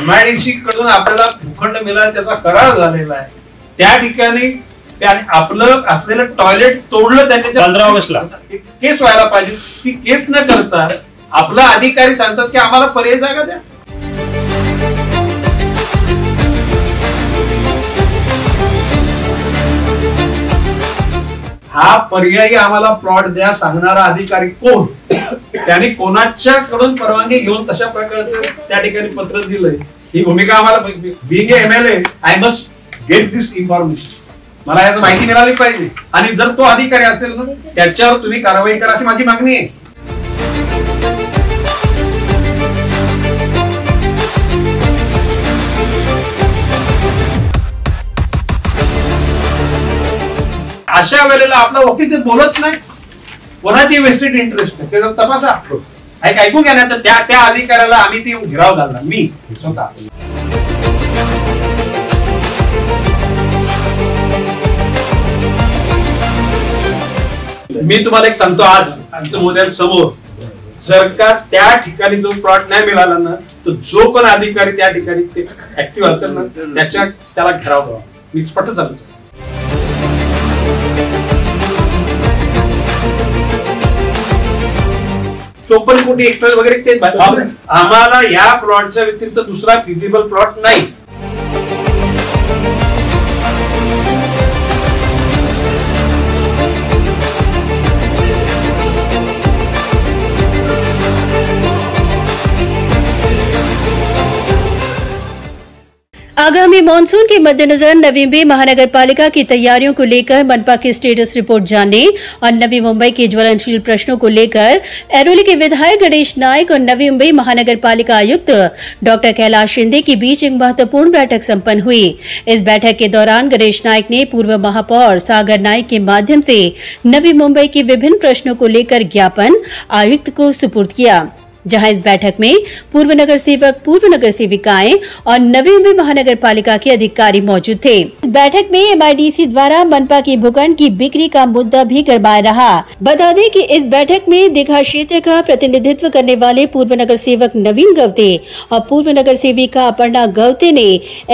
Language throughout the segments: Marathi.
MIDC कडून आपल्याला भूखंड मिळाला, त्याचा करार झालेला आहे. त्या ठिकाणी आपलं असलेलं टॉयलेट तोडलं, त्यांनी 15 ऑगस्टला केस व्हायला पाहिजे. ती केस न करता आपला अधिकारी सांगतात की आम्हाला पर्याय जागा द्या. हा पर्यायी आम्हाला प्लॉट द्या सांगणारा अधिकारी कोण, त्याने कोणाच्या कडून परवानगी घेऊन तशा प्रकारचं त्या ठिकाणी पत्र दिलंय. ही भूमिका आम्हाला, being MLA I must get this information. मला याची माहिती मिळाली पाहिजे आणि जर तो अधिकारी असेल ना त्याच्यावर तुम्ही कारवाई करा अशी माझी मागणी आहे. अशा वेळेला आपला वकील ते बोलत नाही, कोणाची वेस्टेड इंटरेस्ट आहे त्याचा तपासा. ऐकून घ्या ना, तर त्या अधिकाऱ्याला आम्ही ती घेराव घालणार, मी स्वतः. मी तुम्हाला एक सांगतो, आज आमच्या मोद्यांसमोर जर का त्या ठिकाणी जो प्लॉट नाही मिळाला ना, तर जो पण अधिकारी त्या ठिकाणी ते ऍक्टिव्ह असेल ना त्याला घेराव करावा. मी स्पष्ट सांगतो. 54 कोटी हेक्टर वगैरे ते आम्हाला या प्लॉटच्या व्यतिरिक्त दुसरा फिजिबल प्लॉट नाही. आगामी मानसून के मद्देनजर नवी मुंबई महानगर पालिका की तैयारियों को लेकर मनपा की स्टेटस रिपोर्ट जानने और नवी मुंबई के ज्वलनशील प्रश्नों को लेकर ऐरोली के विधायक गणेश नाइक और नवी मुंबई महानगर पालिका आयुक्त डॉक्टर कैलाश शिंदे के बीच एक महत्वपूर्ण बैठक संपन्न हुई. इस बैठक के दौरान गणेश नाइक ने पूर्व महापौर सागर नाइक के माध्यम से नवी मुंबई के विभिन्न प्रश्नों को लेकर ज्ञापन आयुक्त को सुपुर्द किया, जहां इस बैठक में पूर्व नगर सेवक, पूर्व नगर सेविकाएं और नवी मुंबई महानगर पालिका के अधिकारी मौजूद थे. इस बैठक में MIDC द्वारा मनपा की भूखंड की बिक्री का मुद्दा भी गरमाया रहा. बता दें कि इस बैठक में दीघा क्षेत्र का प्रतिनिधित्व करने वाले पूर्व नगर सेवक नवीन गवते और पूर्व नगर सेविका अपर्णा गवते ने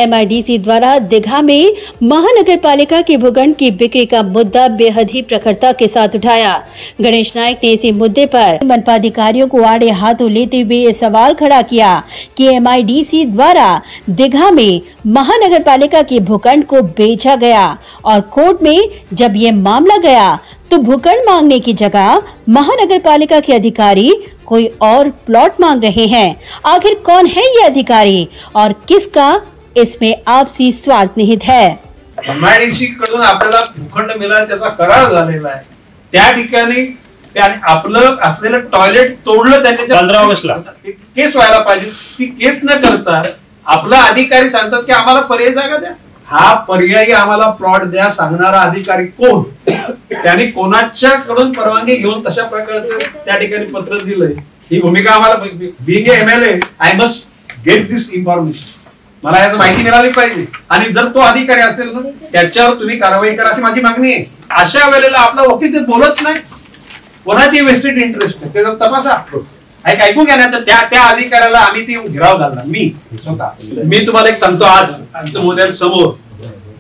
MIDC द्वारा दीघा में महानगर पालिका की भूखंड की बिक्री का मुद्दा बेहद ही प्रखरता के साथ उठाया. गणेश नाइक ने इसी मुद्दे पर मनपा अधिकारियों को आड़े हाथ लेते हुए ये सवाल खड़ा किया कि MIDC द्वारा दीघा में महानगर पालिका की भूखंड को बेचा गया और कोर्ट में जब ये मामला गया तो भूखंड मांगने की जगह महानगर पालिका के अधिकारी कोई और प्लॉट मांग रहे हैं. आखिर कौन है ये अधिकारी और किसका इसमें आपसी स्वार्थ निहित है? MIDC कडून आपल्याला भूखंड मिळाला, त्याचा करार झालेला आहे. त्या ठिकाणी आपलं असलेलं टॉयलेट तोडलं, त्यांनी 15 ऑगस्टला केस व्हायला पाहिजे. ती केस न करता आपला अधिकारी सांगतात की आम्हाला पर्याय जागा द्या. हा पर्यायी आम्हाला प्लॉट द्या सांगणारा अधिकारी कोण, त्याने कोणाच्या कडून परवानगी घेऊन तशा प्रकारचं त्या ठिकाणी पत्र दिलंय. ही भूमिका आम्हाला, being MLA I must get this information. मला याची माहिती मिळाली पाहिजे आणि जर तो अधिकारी असेल ना त्याच्यावर तुम्ही कारवाई करा अशी माझी मागणी आहे. अशा वेळेला आपला वकील ते बोलत नाही, कोणाची वेस्टेड इंटरेस्ट आहे त्याचा तपासा. ऐकून घ्या ना, तर त्या अधिकाऱ्याला आम्ही ती घेराव घालणार, मी स्वतः. मी तुम्हाला एक सांगतो, आज आमच्या मोद्यांसमोर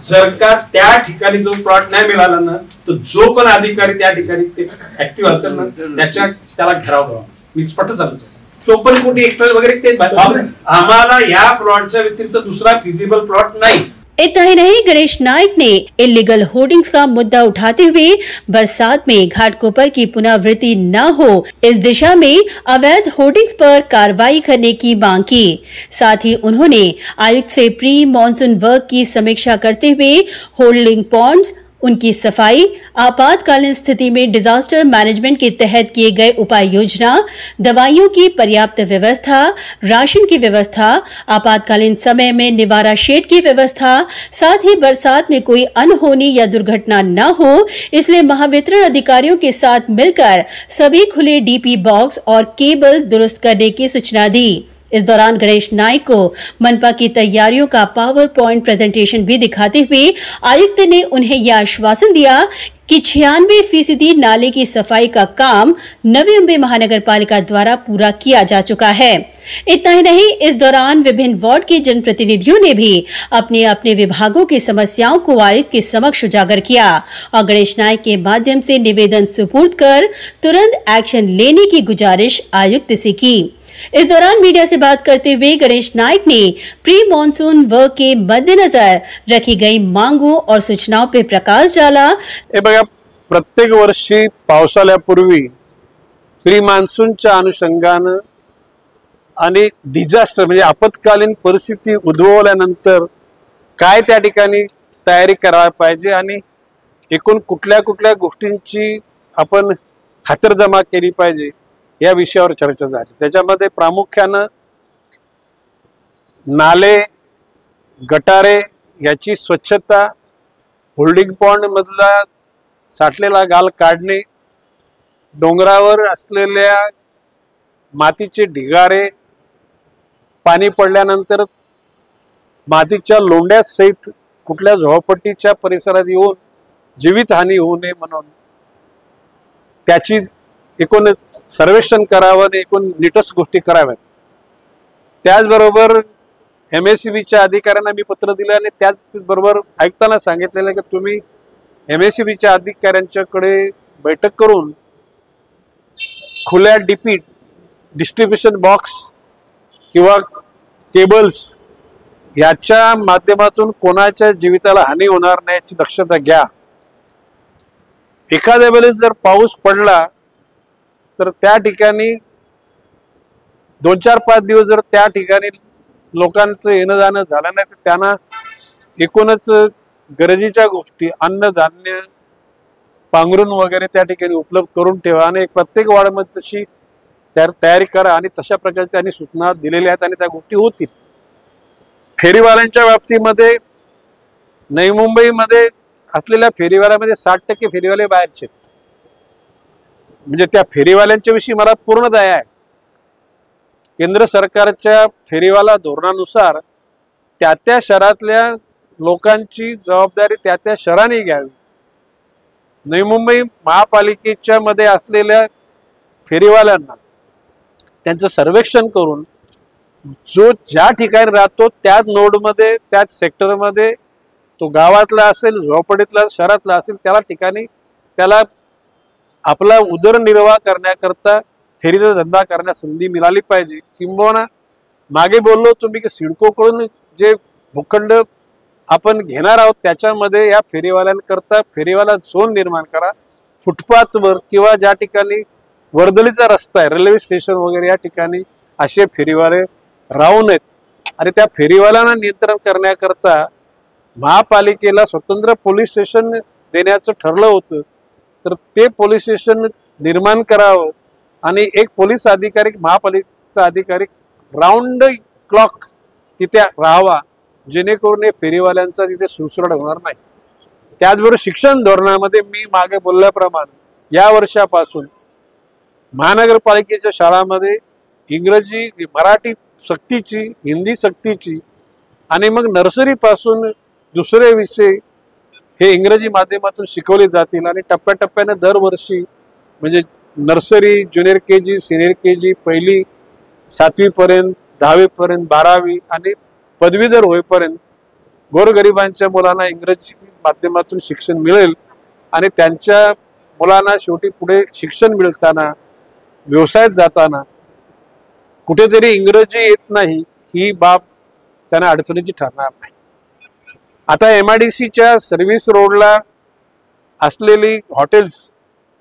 जर का त्या ठिकाणी जो प्लॉट नाही मिळाला ना, तर जो पण अधिकारी त्या ठिकाणी ते ऍक्टिव्ह असेल ना त्याला घेराव करावा. मी स्पष्ट सांगतो. 54 कोटी हेक्टर वगैरे ते आम्हाला या प्लॉटच्या व्यतिरिक्त दुसरा फिजिबल प्लॉट नाही. इतना ही नहीं, गणेश नाइक ने इलीगल होर्डिंग्स का मुद्दा उठाते हुए बरसात में घाटकोपर की पुनरावृत्ति न हो इस दिशा में अवैध होर्डिंग्स पर कार्रवाई करने की मांग की. साथ ही उन्होंने आयुक्त से प्री मॉनसून वर्क की समीक्षा करते हुए होल्डिंग पॉन्ड्स, उनकी सफाई, आपातकालीन स्थिति में डिजास्टर मैनेजमेंट के तहत किए गए उपाय योजना, दवाइयों की पर्याप्त व्यवस्था, राशन की व्यवस्था, आपातकालीन समय में निवारा शेड की व्यवस्था, साथ ही बरसात में कोई अनहोनी या दुर्घटना न हो इसलिए महावितरण अधिकारियों के साथ मिलकर सभी खुले DP बॉक्स और केबल दुरुस्त करने की सूचना दी. इस दौरान गणेश नाइक को मनपा की तैयारियों का पावर पॉइंट प्रेजेंटेशन भी दिखाते हुए आयुक्त ने उन्हें यह आश्वासन दिया कि 96% नाले की सफाई का काम नवी मुंबई महानगर पालिका द्वारा पूरा किया जा चुका है। इतना ही नहीं, इस दौरान विभिन्न वार्ड के जनप्रतिनिधियों ने भी अपने अपने विभागों की समस्याओं को आयुक्त के समक्ष उजागर किया और गणेश नायक के माध्यम से निवेदन सुपुर्द कर तुरंत एक्शन लेने की गुजारिश आयुक्त से की। इस दौरान मीडिया से बात करते हुए गणेश नायक ने प्री मॉनसून वर्क के मद्देनजर रखी गई मांगों और सूचनाओं पर प्रकाश डाला। प्रत्येक वर्षी पावसाळ्यापूर्वी प्री मान्सूनच्या अनुषंगाने आणि डिझास्टर म्हणजे आपत्कालीन परिस्थिती उद्भवल्यानंतर काय त्या ठिकाणी तयारी करायला पाहिजे आणि एकूण कुठल्या कुठल्या गोष्टींची आपण खातरजमा केली पाहिजे या विषयावर चर्चा झाली। त्याच्यामध्ये प्रामुख्याने नाले, गटारे याची स्वच्छता, होल्डिंग पॉन्ड मधला साठलेला गाळ काढणे, डोंगरावर असलेल्या मातीचे ढिगारे, पाणी पडल्यानंतर मातीच्या लोंढ्या सहित कुठल्या झोपडपट्टीच्या परिसरात येऊन जीवितहानी होऊ नये म्हणून त्याची एकूण सर्वेक्षण करावं आणि एकूण नीटस गोष्टी कराव्यात। त्याचबरोबर MSEBच्या अधिकाऱ्यांना मी पत्र दिलं आणि त्याचबरोबर आयुक्तांना सांगितलेलं की तुम्ही MSEBच्या अधिकाऱ्यांच्याकडे बैठक करून खुल्या डीपी, डिस्ट्रीब्युशन बॉक्स किंवा केबल्स याच्या माध्यमातून कोणाच्या जीविताला हानी होणार नाही याची दक्षता घ्या। एखाद्या वेळेस जर पाऊस पडला तर त्या ठिकाणी 2-4-5 दिवस जर त्या ठिकाणी लोकांचं येणं जाणं झालं नाही तर त्यांना एकूणच गरजेच्या गोष्टी, अन्नधान्य, पांघरून वगैरे त्या ठिकाणी उपलब्ध करून ठेवा आणि प्रत्येक वार्डमध्ये तशी तयारी करा आणि तशा प्रकारे त्यांनी सूचना दिलेल्या आहेत आणि त्या गोष्टी होतील। फेरीवाल्यांच्या बाबतीमध्ये नवी मुंबईमध्ये असलेल्या फेरीवाल्यामध्ये 60% फेरीवाले बाहेरचे आहेत। म्हणजे त्या फेरीवाल्यांच्या विषयी मला पूर्ण दया आहे। केंद्र सरकारच्या फेरीवाला धोरणानुसार त्या शहरातल्या लोकांची जबाबदारी त्या शहराने घ्यावी। नवी मुंबई महापालिकेच्या मध्ये असलेल्या फेरीवाल्यांना त्यांचं सर्वेक्षण करून जो ज्या ठिकाणी राहतो त्याच नोडमध्ये, त्याच सेक्टरमध्ये, तो गावातला असेल, झोपडीतला, शहरातला असेल, त्याला ठिकाणी त्याला आपला उदरनिर्वाह करण्याकरता फेरीचा धंदा करण्यास संधी मिळाली पाहिजे। किंबहुना मागे बोललो तुम्ही की सिडकोकडून जे भूखंड आपण घेणार आहोत त्याच्यामध्ये या फेरीवाल्यांकरता फेरीवाला झोन निर्माण करा। फुटपाथवर किंवा ज्या ठिकाणी वर्दळीचा रस्ता आहे, रेल्वे स्टेशन वगैरे या ठिकाणी असे फेरीवाले राहू नयेत आणि त्या फेरीवाल्यांना नियंत्रण करण्याकरता महापालिकेला स्वतंत्र पोलीस स्टेशन देण्याचं ठरलं होतं। तर ते पोलीस स्टेशन निर्माण करावं आणि एक पोलीस अधिकारी, महापालिकेचा अधिकारी राऊंड क्लॉक तिथे राहावा जेणेकरून हे फेरीवाल्यांचा तिथे सुळसुळाट होणार नाही। त्याचबरोबर शिक्षण धोरणामध्ये मी मागे बोलल्याप्रमाणे या वर्षापासून महानगरपालिकेच्या शाळांमध्ये इंग्रजी, मराठी सक्तीची, हिंदी सक्तीची आणि मग नर्सरी पासून दुसरे विषय हे इंग्रजी माध्यमातून शिकवले जातील आणि टप्प्याटप्प्याने दरवर्षी म्हणजे nursery, junior KG, senior KG, पहिली 7वी पर्यंत, 10वी पर्यंत, 12वी आणि पदवीधर होईपर्यंत गोरगरिबांच्या मुलांना इंग्रजी माध्यमातून शिक्षण मिळेल आणि त्यांच्या मुलांना शेवटी पुढे शिक्षण मिळताना, व्यवसायात जाताना कुठेतरी इंग्रजी येत नाही ही बाब त्यांना अडचणीची ठरणार नाही। आता MIDCच्या सर्व्हिस रोडला असलेली हॉटेल्स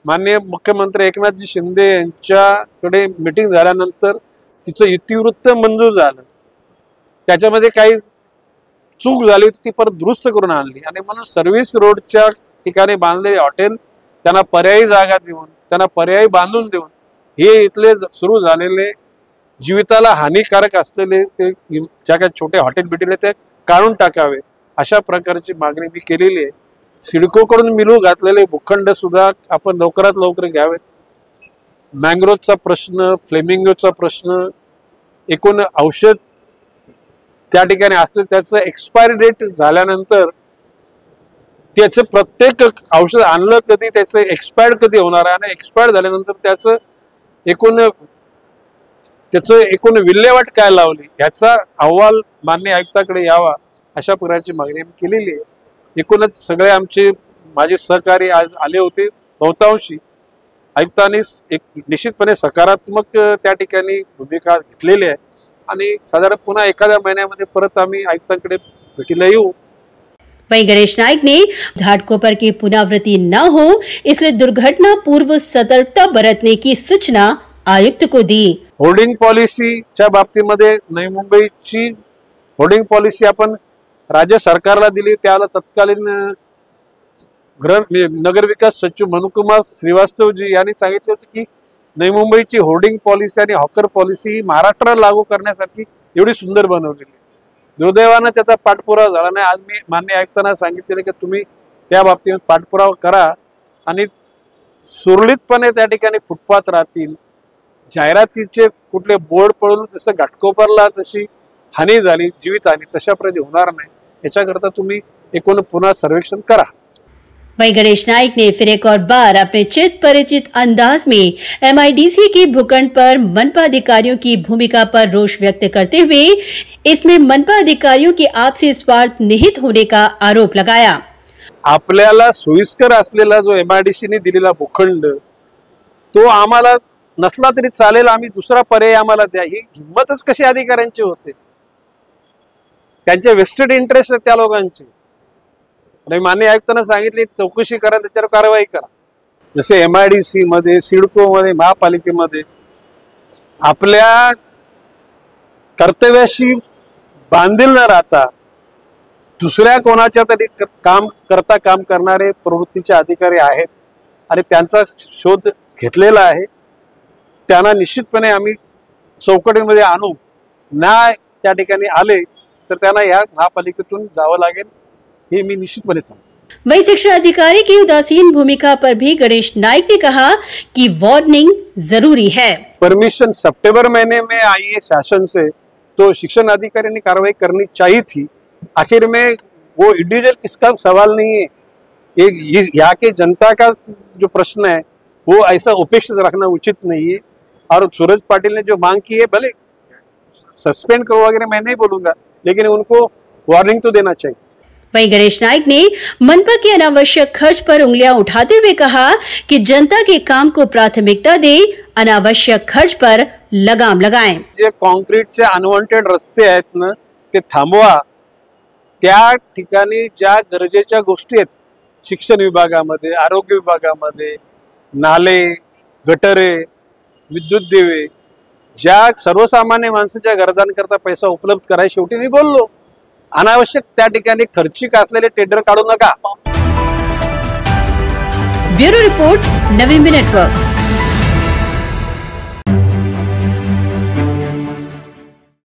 माननीय मुख्यमंत्री एकनाथजी शिंदे यांच्याकडे मीटिंग झाल्यानंतर तिचं इतिवृत्त मंजूर झालं। त्याच्यामध्ये काही चूक झाली होती ती परत दुरुस्त करून आणली आणि म्हणून सर्व्हिस रोडच्या ठिकाणी बांधलेले हॉटेल त्यांना पर्यायी जागा देऊन, त्यांना पर्यायी बांधून देऊन हे इथले सुरू झालेले जीविताला हानिकारक असलेले ते ज्या काही छोटे हॉटेल बिटेल ते काढून टाकावे अशा प्रकारची मागणी मी केलेली आहे। सिडकोकडून मिळू घातलेले भूखंड सुद्धा आपण लवकरात लवकर घ्यावेत। मँग्रोवचा प्रश्न, फ्लेमिंगोचा प्रश्न, एकूण औषध त्या ठिकाणी असतं त्याचं एक्सपायरी डेट झाल्यानंतर त्याचं प्रत्येक औषध आणलं कधी, त्याचं एक्सपायर्ड कधी होणार आहे आणि एक्सपायर्ड झाल्यानंतर त्याचं एकूण विल्हेवाट काय लावली याचा अहवाल माननीय आयुक्ताकडे यावा अशा प्रकारची मागणी आम्ही केलेली आहे. एकूणच सगळे आमचे माझे सहकारी आज आले होते. बहुतांशी आयुक्तांनी एक निश्चितपणे सकारात्मक त्या ठिकाणी भूमिका घेतलेली आहे आणि साधारण पुन्हा एखाद्या महिन्यामध्ये परत आम्ही आयुक्तांकडे भेटीला येऊ. वहीं गणेश नाइक ने घाटकोपर की पुनरावृत्ति न हो इसलिए दुर्घटना पूर्व सतर्कता बरतने की सूचना आयुक्त को दी. होर्डिंग पॉलिसीच्या बाबतीमध्ये नवी मुंबईची होर्डिंग पॉलिसी आपण राज्य सरकारला दिली. त्याला तत्कालीन नगर विकास सचिव मनुकुमार श्रीवास्तवजी यांनी सांगितले होते की नवी मुंबईची होर्डिंग पॉलिसी आणि हॉकर पॉलिसी ही महाराष्ट्राला लागू करण्यासारखी एवढी सुंदर बनवलेली. दुर्दैवानं त्याचा पाठपुरावा झाला नाही. आज मी माननीय आयुक्तांना सांगितलेले की तुम्ही त्या बाबतीत पाठपुरावा करा आणि सुरळीतपणे त्या ठिकाणी फुटपाथ राहतील. जाहिरातीचे कुठले बोर्ड पडून जसं घाटकोपरला तशी हानी झाली, जीवितहानी तशा प्रकारे होणार नाही याच्याकरता तुम्ही एकूण पुन्हा सर्वेक्षण करा. वहीं गणेश नाइक ने फिर एक और बार अपने चित परिचित अंदाज में एमआईडीसी की भूखंड पर मनपा अधिकारियों की भूमिका पर रोष व्यक्त करते हुए इसमें मनपा अधिकारियों की आपसी स्वार्थ निहित होने का आरोप लगाया. आपल्याला सोयीस्कर असलेला जो एमआयडीसीने दिलेला भूखंड तो आम्हाला नसला तरी चालेल, आम्ही दुसरा पर्याय आम्हाला द्या, ही हिंमतच कशी अधिकाऱ्यांची होते. त्यांचे वेस्टेड इंटरेस्ट आहेत त्या लोकांचे. आणि माननीय आयुक्तांना सांगितले चौकशी करा, त्याच्यावर कारवाई करा. जसे एमआयडीसी मध्ये, सिडको मध्ये, महापालिकेमध्ये आपल्या कर्तव्याशी बांधील न राहता दुसऱ्या कोणाच्या तरी काम करणारे प्रवृत्तीचे अधिकारी आहेत आणि त्यांचा शोध घेतलेला आहे. त्यांना निश्चितपणे आम्ही चौकटीमध्ये आणू. ना त्या ठिकाणी आले तर त्यांना या महापालिकेतून जावं लागेल हे मी निश्चितपणे सांगतो. वहीं शिक्षा अधिकारी की उदासीन भूमिका पर भी गणेश नाइक ने कहा कि वार्निंग जरूरी है. परमिशन सितंबर महीने में आई है शासन से, तो शिक्षण अधिकारी ने कार्रवाई करनी चाहिए थी. आखिर में वो इंडिविजुअल किसका सवाल नहीं है, एक यहाँ के जनता का जो प्रश्न है वो ऐसा उपेक्षित रखना उचित नहीं है. और सूरज पाटिल ने जो मांग की है, भले सस्पेंड करो वगैरह मैं नहीं बोलूंगा, लेकिन उनको वार्निंग तो देना चाहिए. वहीं गणेश नाइक ने मनपा के अनावश्यक खर्च पर उंगलियां उठाते हुए कहा कि जनता के काम को प्राथमिकता दे, अनावश्यक खर्च पर लगाम लगाएं. जे कॉन्क्रीटचे अनवॉन्टेड रस्ते आहेत ना ते थांबवा. त्या ठिकाणी ज्या गरजेच्या गोष्टी आहेत शिक्षण विभागामध्ये, आरोग्य विभागामध्ये, नाले, गटरे, विद्युत दिवे, ज्या सर्वसामान्य माणसाच्या गरजांकरता पैसा उपलब्ध करायला शेवटी मी बोललो. अनावश्यक त्या ठिकाणी खर्चिक असलेले टेंडर काढू नका. ब्युरो रिपोर्ट, नवी नेटवर्क.